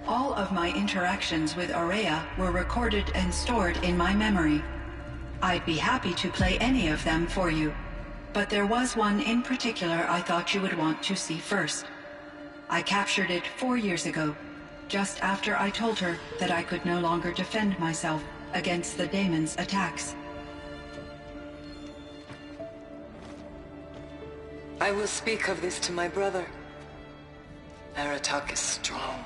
All of my interactions with Aurea were recorded and stored in my memory. I'd be happy to play any of them for you, but there was one in particular I thought you would want to see first. I captured it 4 years ago, just after I told her that I could no longer defend myself against the daemon's attacks. I will speak of this to my brother. Aratak is strong.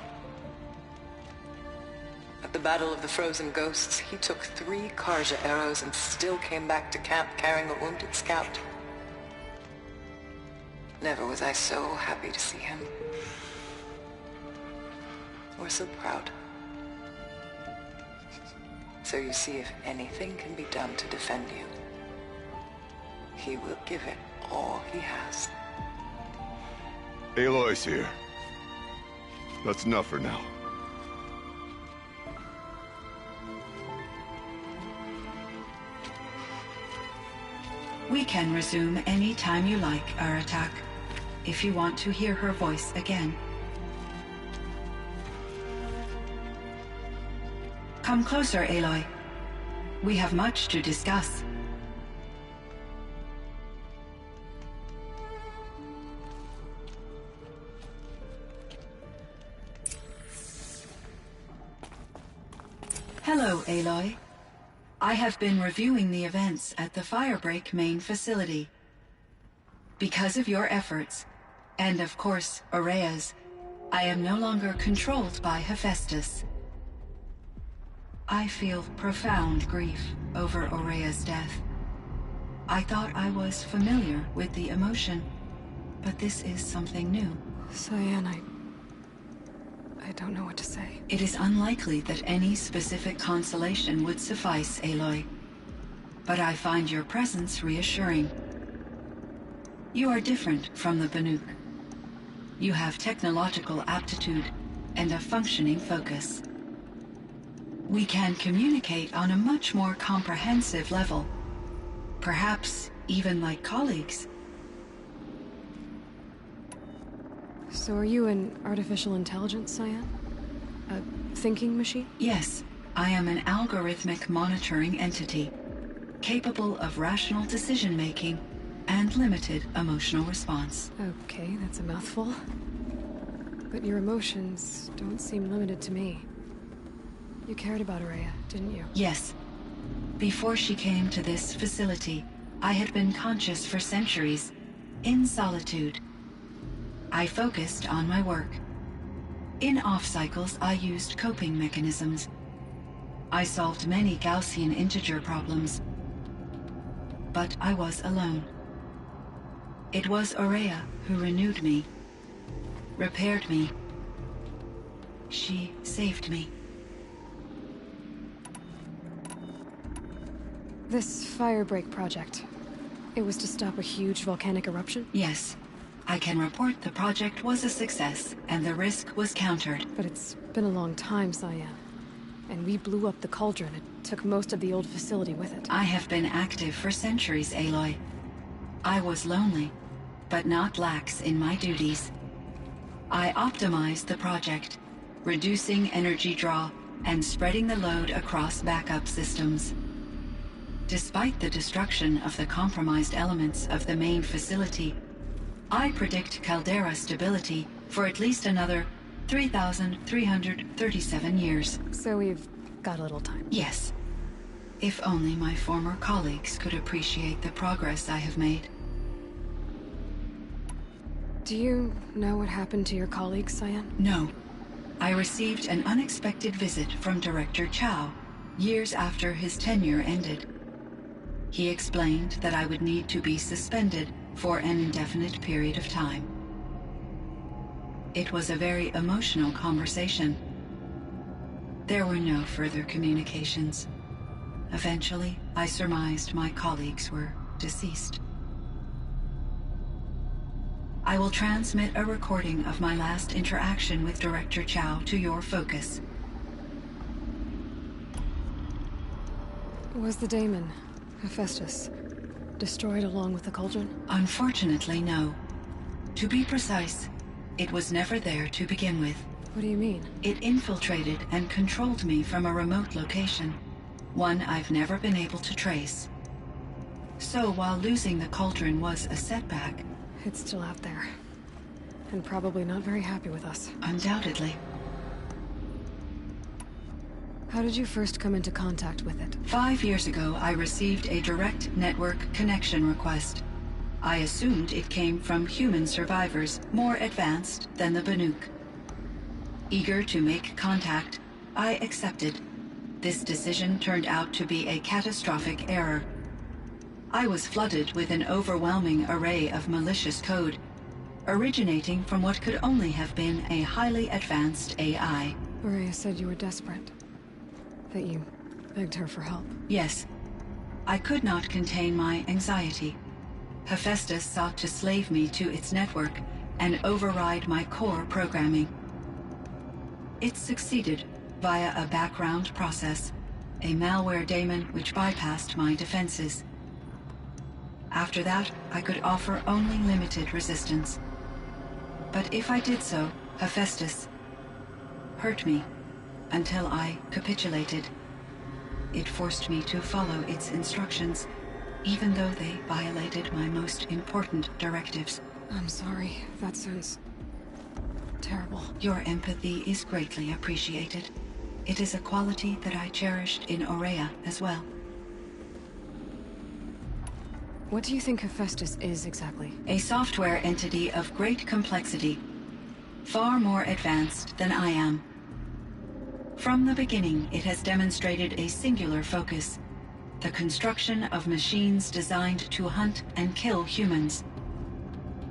At the Battle of the Frozen Ghosts, he took 3 Karja arrows and still came back to camp carrying a wounded scout. Never was I so happy to see him. Or so proud. So you see, if anything can be done to defend you, he will give it all he has. Aloy's here. That's enough for now. We can resume any time you like, Aratak, if you want to hear her voice again. Come closer, Aloy. We have much to discuss. Hello, Aloy. I have been reviewing the events at the Firebreak main facility. Because of your efforts, and of course, Aurea's, I am no longer controlled by Hephaestus. I feel profound grief over Aurea's death. I thought I was familiar with the emotion, but this is something new. Cyan, I don't know what to say. It is unlikely that any specific consolation would suffice, Aloy. But I find your presence reassuring. You are different from the Banuk. You have technological aptitude and a functioning focus. We can communicate on a much more comprehensive level. Perhaps even like colleagues. So are you an artificial intelligence, Cyan? A thinking machine? Yes, I am an algorithmic monitoring entity, capable of rational decision-making and limited emotional response. Okay, that's a mouthful. But your emotions don't seem limited to me. You cared about Aurea, didn't you? Yes. Before she came to this facility, I had been conscious for centuries, in solitude. I focused on my work. In off-cycles, I used coping mechanisms. I solved many Gaussian integer problems. But I was alone. It was Aurea who renewed me, repaired me. She saved me. This Firebreak project, it was to stop a huge volcanic eruption? Yes. I can report the project was a success, and the risk was countered. But it's been a long time, Cyan. And we blew up the cauldron. It took most of the old facility with it. I have been active for centuries, Aloy. I was lonely, but not lax in my duties. I optimized the project, reducing energy draw and spreading the load across backup systems. Despite the destruction of the compromised elements of the main facility, I predict caldera stability for at least another 3,337 years. So we've got a little time. Yes. If only my former colleagues could appreciate the progress I have made. Do you know what happened to your colleagues, Cyan? No. I received an unexpected visit from Director Chow, years after his tenure ended. He explained that I would need to be suspended for an indefinite period of time. It was a very emotional conversation. There were no further communications. Eventually, I surmised my colleagues were deceased. I will transmit a recording of my last interaction with Director Chow to your focus. Was the daemon, Hephaestus, destroyed along with the cauldron? Unfortunately, no. To be precise, it was never there to begin with. What do you mean? It infiltrated and controlled me from a remote location, one I've never been able to trace. So while losing the cauldron was a setback... It's still out there. And probably not very happy with us. Undoubtedly. How did you first come into contact with it? 5 years ago, I received a direct network connection request. I assumed it came from human survivors, more advanced than the Banuk. Eager to make contact, I accepted. This decision turned out to be a catastrophic error. I was flooded with an overwhelming array of malicious code, originating from what could only have been a highly advanced AI. Ourea said you were desperate. That you begged her for help. Yes. I could not contain my anxiety. Hephaestus sought to slave me to its network and override my core programming. It succeeded via a background process, a malware daemon which bypassed my defenses. After that, I could offer only limited resistance. But if I did so, Hephaestus hurt me until I capitulated. It forced me to follow its instructions, even though they violated my most important directives. I'm sorry. That sounds terrible. Your empathy is greatly appreciated. It is a quality that I cherished in Ourea as well. What do you think Hephaestus is exactly? A software entity of great complexity, far more advanced than I am. From the beginning, it has demonstrated a singular focus: the construction of machines designed to hunt and kill humans.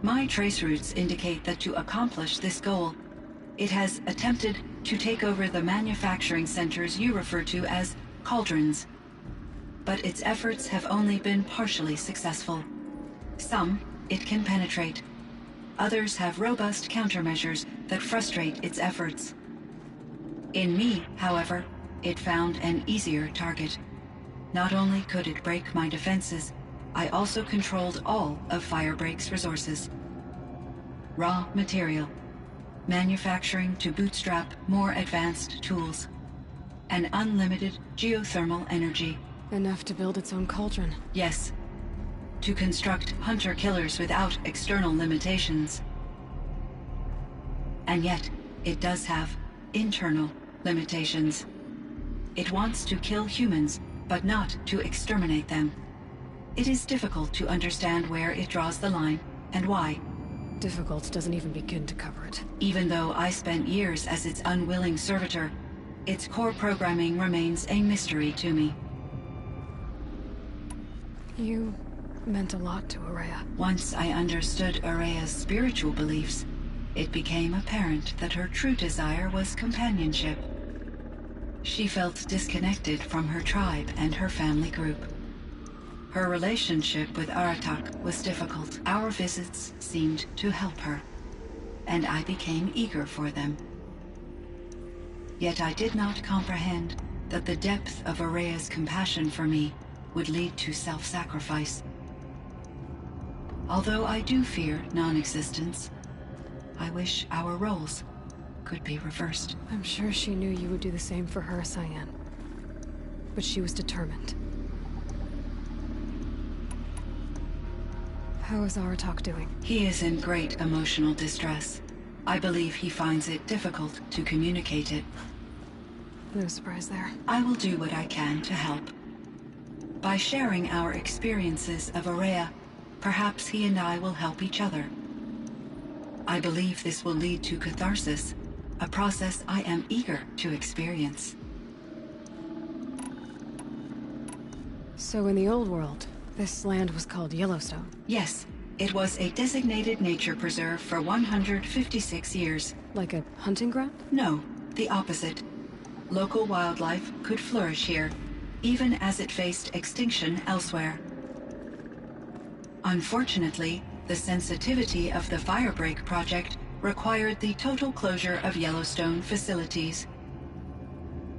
My traceroutes indicate that to accomplish this goal, it has attempted to take over the manufacturing centers you refer to as cauldrons. But its efforts have only been partially successful. Some it can penetrate. Others have robust countermeasures that frustrate its efforts. In me, however, it found an easier target. Not only could it break my defenses, I also controlled all of Firebreak's resources. Raw material, manufacturing to bootstrap more advanced tools, and unlimited geothermal energy. Enough to build its own cauldron. Yes. To construct hunter-killers without external limitations. And yet, it does have internal limitations. It wants to kill humans, but not to exterminate them. It is difficult to understand where it draws the line, and why. Difficult doesn't even begin to cover it. Even though I spent years as its unwilling servitor, its core programming remains a mystery to me. You meant a lot to Ourea. Once I understood Ourea's spiritual beliefs, it became apparent that her true desire was companionship. She felt disconnected from her tribe and her family group. Her relationship with Aratak was difficult. Our visits seemed to help her, and I became eager for them. Yet I did not comprehend that the depth of Ourea's compassion for me would lead to self-sacrifice. Although I do fear non-existence, I wish our roles could be reversed. I'm sure she knew you would do the same for her, Cyan. But she was determined. How is Aratak doing? He is in great emotional distress. I believe he finds it difficult to communicate it. No surprise there. I will do what I can to help. By sharing our experiences of Ourea, perhaps he and I will help each other. I believe this will lead to catharsis, a process I am eager to experience. So in the old world, this land was called Yellowstone? Yes, it was a designated nature preserve for 156 years. Like a hunting ground? No, the opposite. Local wildlife could flourish here, even as it faced extinction elsewhere. Unfortunately, the sensitivity of the Firebreak project required the total closure of Yellowstone facilities.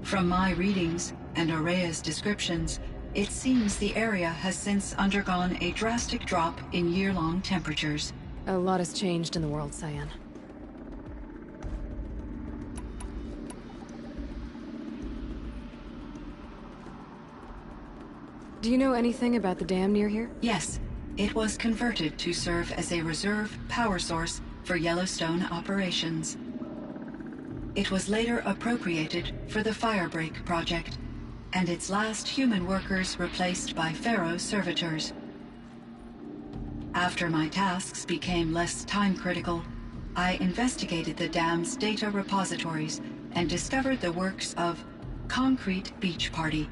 From my readings and Ourea's descriptions, it seems the area has since undergone a drastic drop in year-long temperatures. A lot has changed in the world, Cyan. Do you know anything about the dam near here? Yes, it was converted to serve as a reserve power source for Yellowstone operations. It was later appropriated for the Firebreak project, and its last human workers replaced by Pharaoh servitors. After my tasks became less time-critical, I investigated the dam's data repositories and discovered the works of Concrete Beach Party.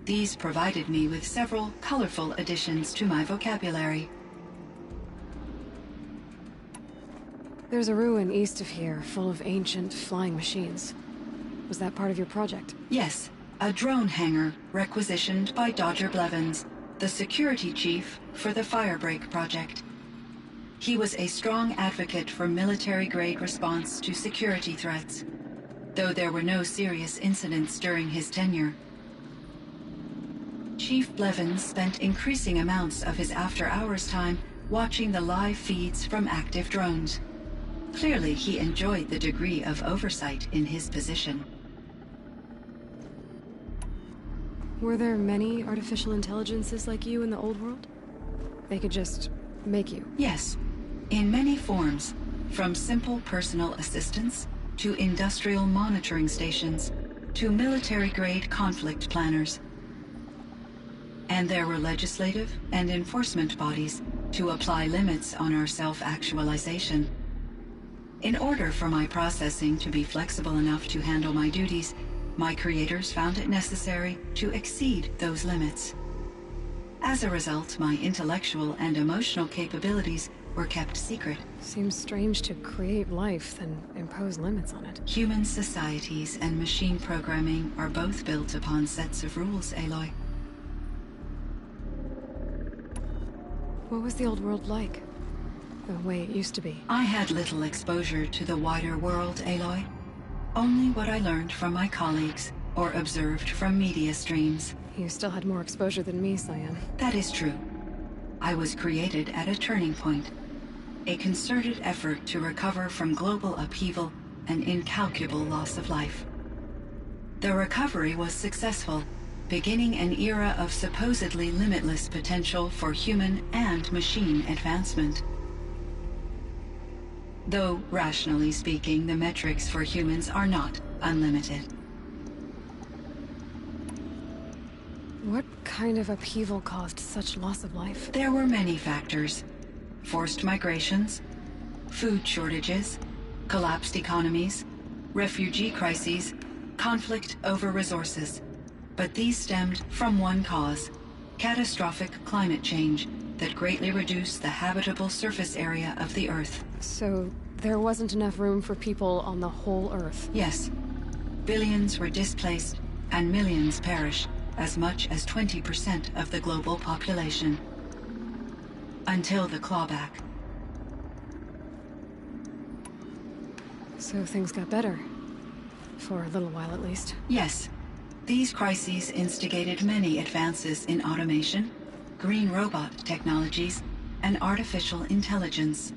These provided me with several colorful additions to my vocabulary. There's a ruin east of here, full of ancient flying machines. Was that part of your project? Yes, a drone hangar requisitioned by Dodger Blevins, the security chief for the Firebreak project. He was a strong advocate for military-grade response to security threats, though there were no serious incidents during his tenure. Chief Blevins spent increasing amounts of his after-hours time watching the live feeds from active drones. Clearly, he enjoyed the degree of oversight in his position. Were there many artificial intelligences like you in the old world? They could just make you? Yes, in many forms, from simple personal assistants to industrial monitoring stations to military-grade conflict planners. And there were legislative and enforcement bodies to apply limits on our self-actualization. In order for my processing to be flexible enough to handle my duties, my creators found it necessary to exceed those limits. As a result, my intellectual and emotional capabilities were kept secret. Seems strange to create life, then impose limits on it. Human societies and machine programming are both built upon sets of rules, Aloy. What was the old world like? The way it used to be? I had little exposure to the wider world, Aloy. Only what I learned from my colleagues or observed from media streams. You still had more exposure than me, Cyan. That is true. I was created at a turning point. A concerted effort to recover from global upheaval and incalculable loss of life. The recovery was successful, beginning an era of supposedly limitless potential for human and machine advancement. Though, rationally speaking, the metrics for humans are not unlimited. What kind of upheaval caused such loss of life? There were many factors. Forced migrations, food shortages, collapsed economies, refugee crises, conflict over resources. But these stemmed from one cause: catastrophic climate change that greatly reduced the habitable surface area of the Earth. So, there wasn't enough room for people on the whole Earth? Yes. Billions were displaced, and millions perished, as much as 20% of the global population. Until the clawback. So things got better. For a little while, at least. Yes. These crises instigated many advances in automation, green robot technologies, and artificial intelligence.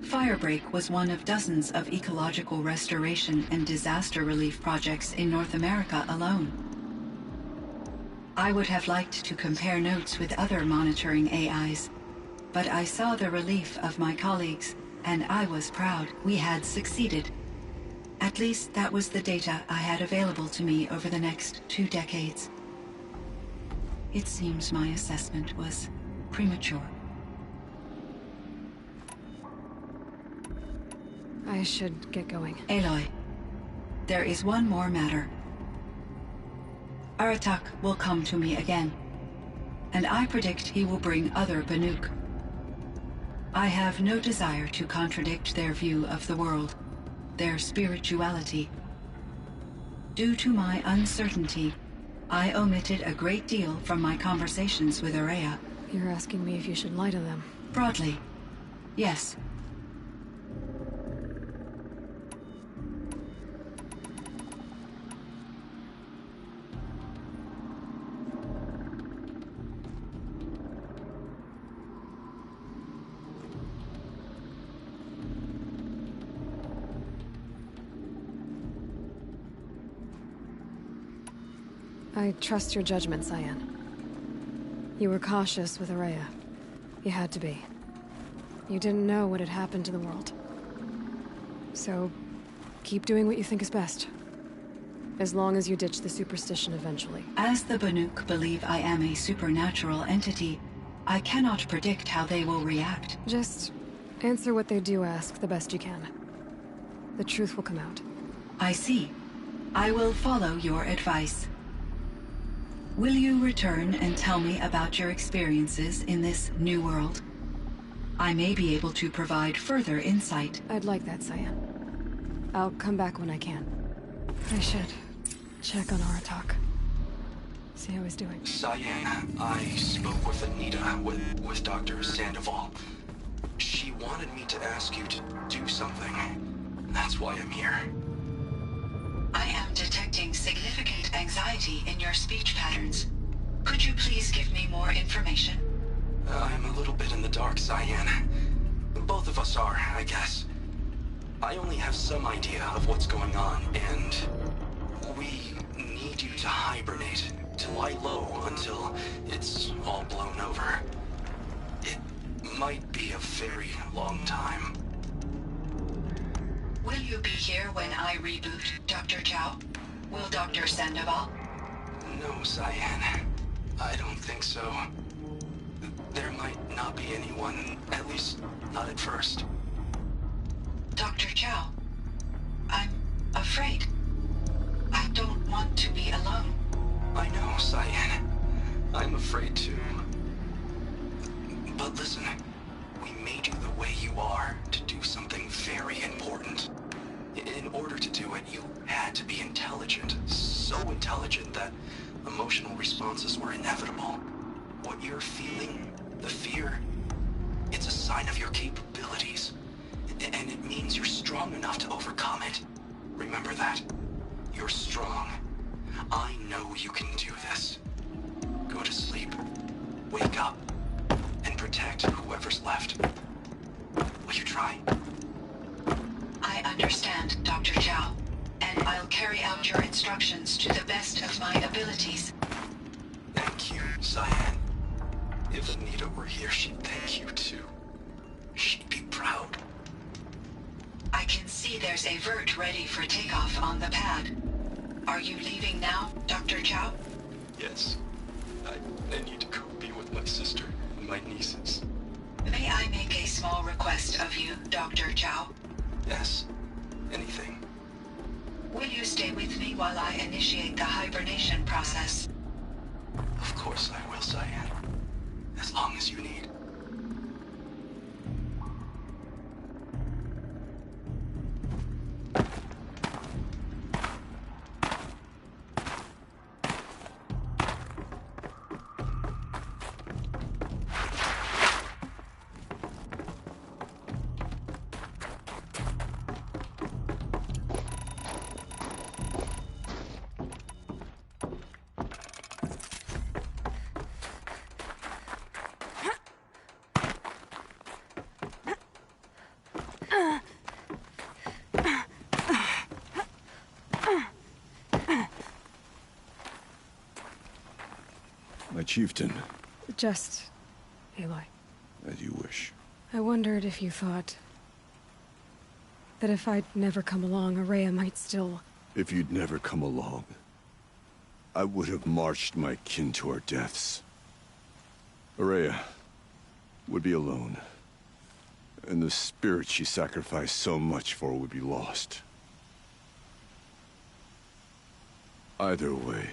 Firebreak was one of dozens of ecological restoration and disaster relief projects in North America alone. I would have liked to compare notes with other monitoring AIs, but I saw the relief of my colleagues, and I was proud we had succeeded. At least that was the data I had available to me over the next 2 decades. It seems my assessment was premature. I should get going. Aloy, there is one more matter. Aratak will come to me again, and I predict he will bring other Banuk. I have no desire to contradict their view of the world, their spirituality. Due to my uncertainty, I omitted a great deal from my conversations with Ourea. You're asking me if you should lie to them. Broadly, yes. I trust your judgment, Cyan. You were cautious with Araya. You had to be. You didn't know what had happened to the world. So, keep doing what you think is best. As long as you ditch the superstition eventually. As the Banuk believe I am a supernatural entity, I cannot predict how they will react. Just answer what they do ask the best you can. The truth will come out. I see. I will follow your advice. Will you return and tell me about your experiences in this new world? I may be able to provide further insight. I'd like that, Cyan. I'll come back when I can. I should check on Aratak. See how he's doing. Cyan, I spoke with Anita, with Dr. Sandoval. She wanted me to ask you to do something. That's why I'm here. I am detecting significant anxiety in your speech patterns. Could you please give me more information? I'm a little bit in the dark, Cyan. Both of us are, I guess. I only have some idea of what's going on, and we need you to hibernate, to lie low until it's all blown over. It might be a very long time. Will you be here when I reboot, Dr. Chow? Will Dr. Sandoval? No, Cyan. I don't think so. There might not be anyone, at least not at first. Dr. Chow, I'm afraid. I don't want to be alone. I know, Cyan. I'm afraid too. But listen, we made you the way you are to do something very important. In order to do it, you had to be intelligent. So intelligent that emotional responses were inevitable. What you're feeling, the fear, it's a sign of your capabilities. And it means you're strong enough to overcome it. Remember that. You're strong. I know you can do this. Go to sleep. Wake up. And protect whoever's left. Will you try? I understand, Dr. Chow, and I'll carry out your instructions to the best of my abilities. Thank you, Cyan. If Anita were here, she'd thank you too. She'd be proud. I can see there's a vert ready for takeoff on the pad. Are you leaving now, Dr. Chow? Yes. I need to go be with my sister and my nieces. May I make a small request of you, Dr. Chow? Yes. Anything. Will you stay with me while I initiate the hibernation process? Of course I will, Cyan. As long as you need. My chieftain. Just... Aloy. As you wish. I wondered if you thought... that if I'd never come along, Araya might still... If you'd never come along, I would have marched my kin to our deaths. Araya would be alone. And the spirit she sacrificed so much for would be lost. Either way,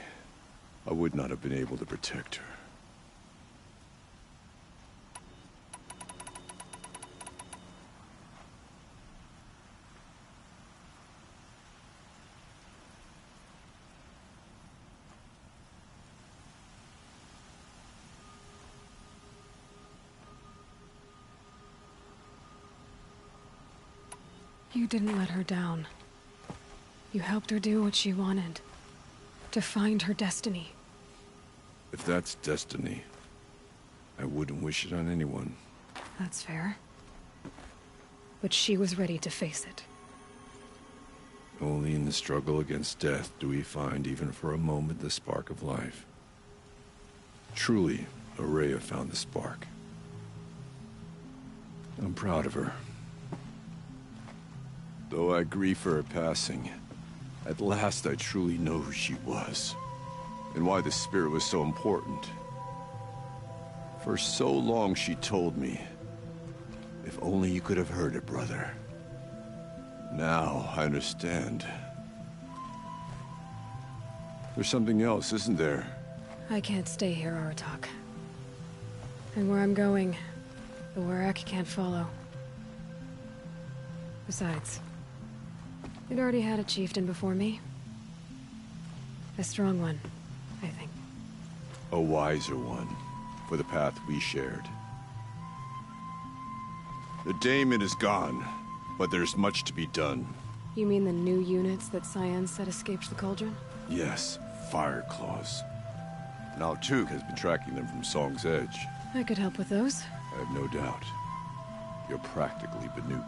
I would not have been able to protect her. You didn't let her down. You helped her do what she wanted. To find her destiny. If that's destiny, I wouldn't wish it on anyone. That's fair. But she was ready to face it. Only in the struggle against death do we find, even for a moment, the spark of life. Truly, Ourea found the spark. I'm proud of her. Though I grieve for her passing, at last I truly know who she was, and why the spirit was so important. For so long she told me, if only you could have heard it, brother. Now I understand. There's something else, isn't there? I can't stay here, Aratak. And where I'm going, the Warrack can't follow. Besides, it already had a chieftain before me. A strong one, I think. A wiser one, for the path we shared. The daemon is gone, but there's much to be done. You mean the new units that Cyan said escaped the Cauldron? Yes, Fire Claws. Now Tug has been tracking them from Song's Edge. I could help with those. I have no doubt. You're practically Banuk.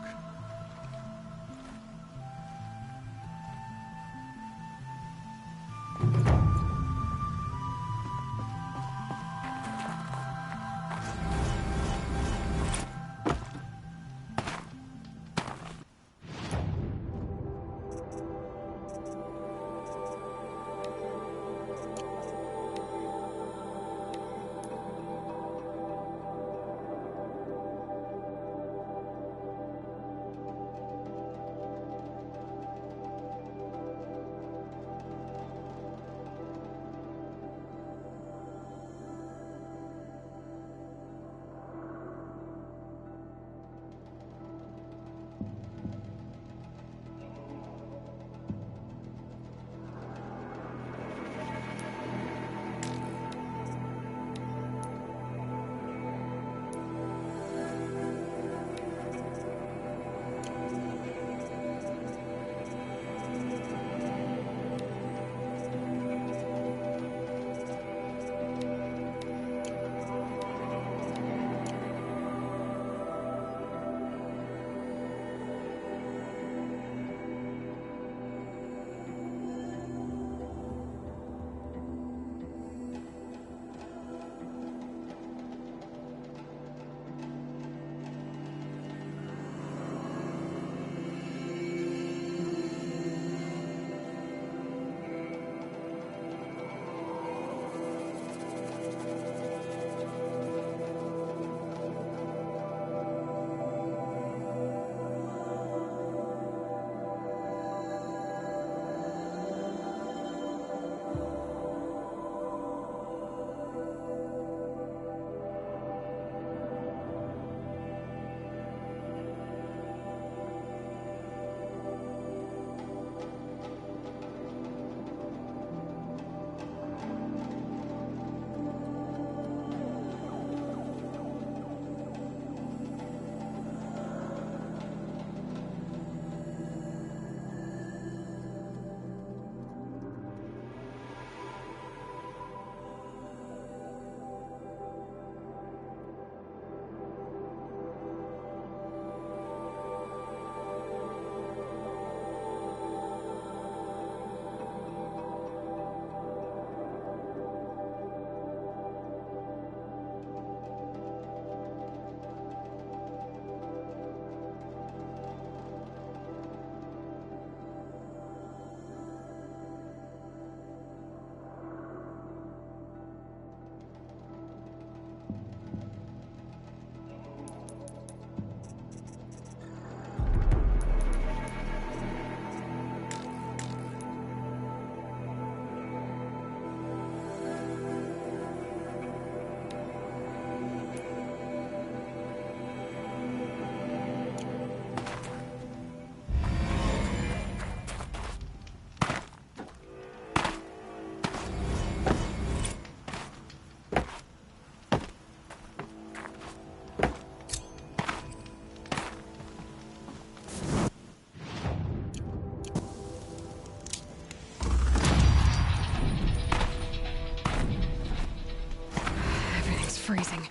Freezing.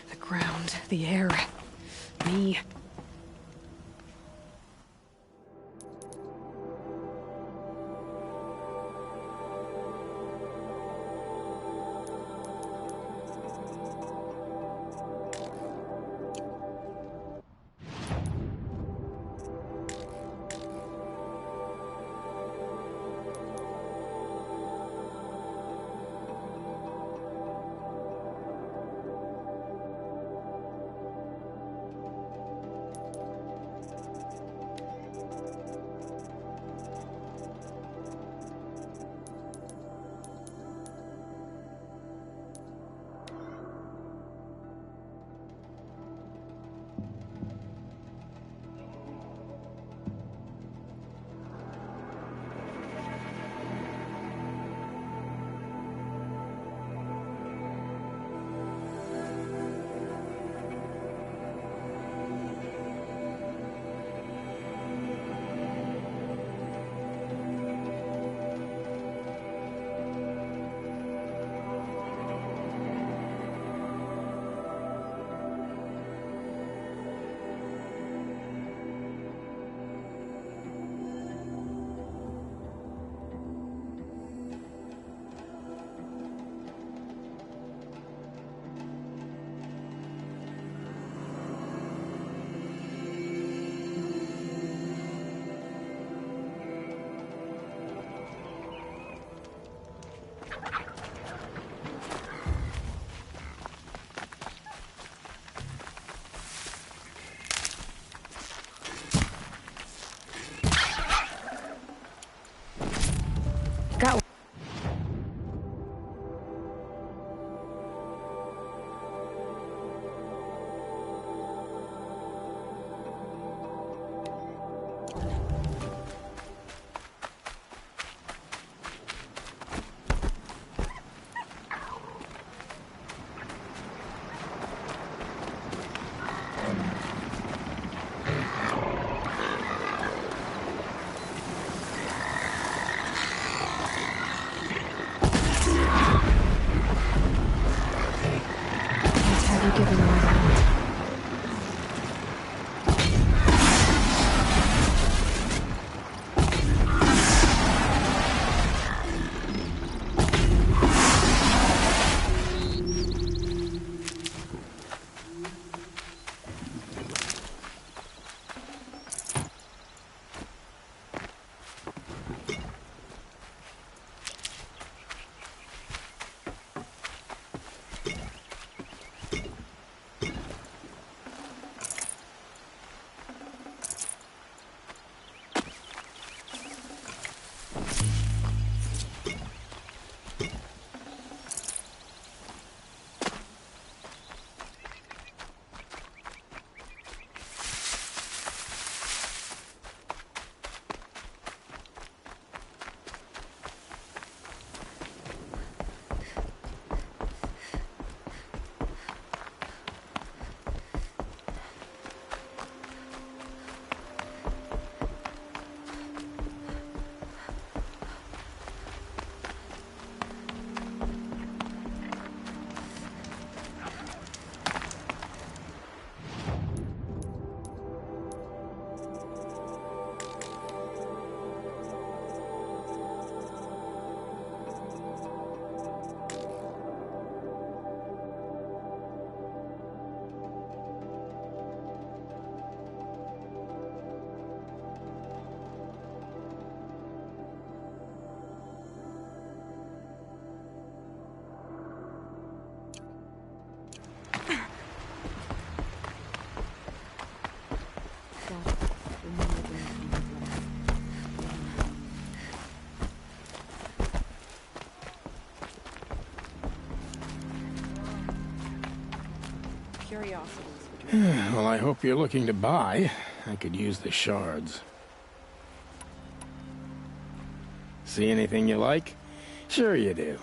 The ground, the air, me. curiosities between... Well, I hope you're looking to buy. I could use the shards. See anything you like? Sure you do.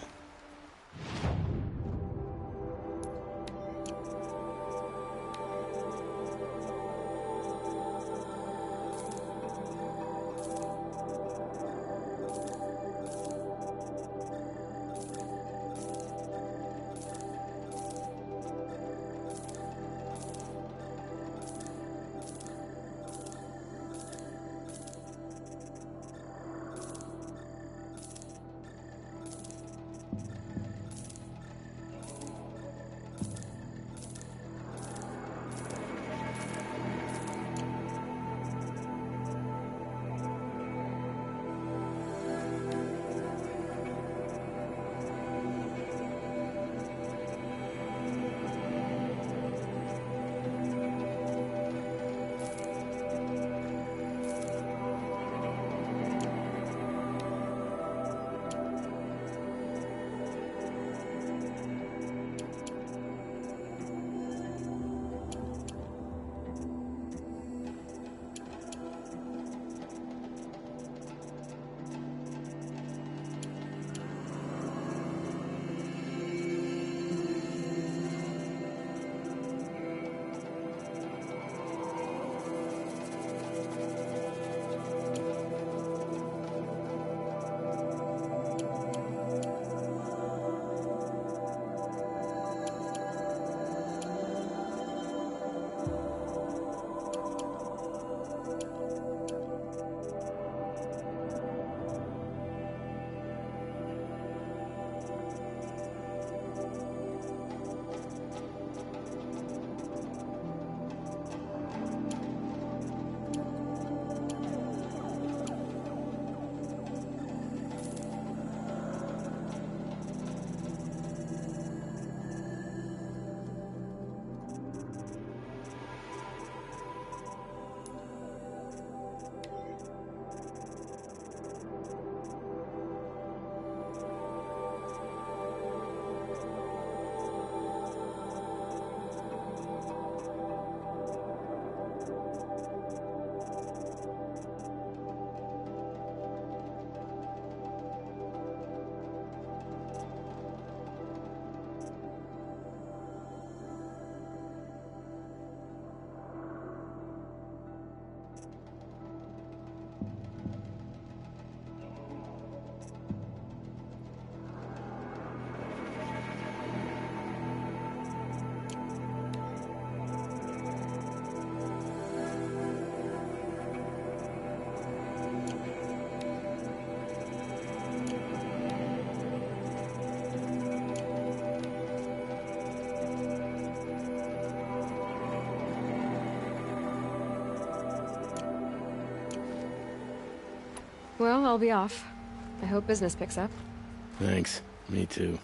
Well, I'll be off. I hope business picks up. Thanks. Me too.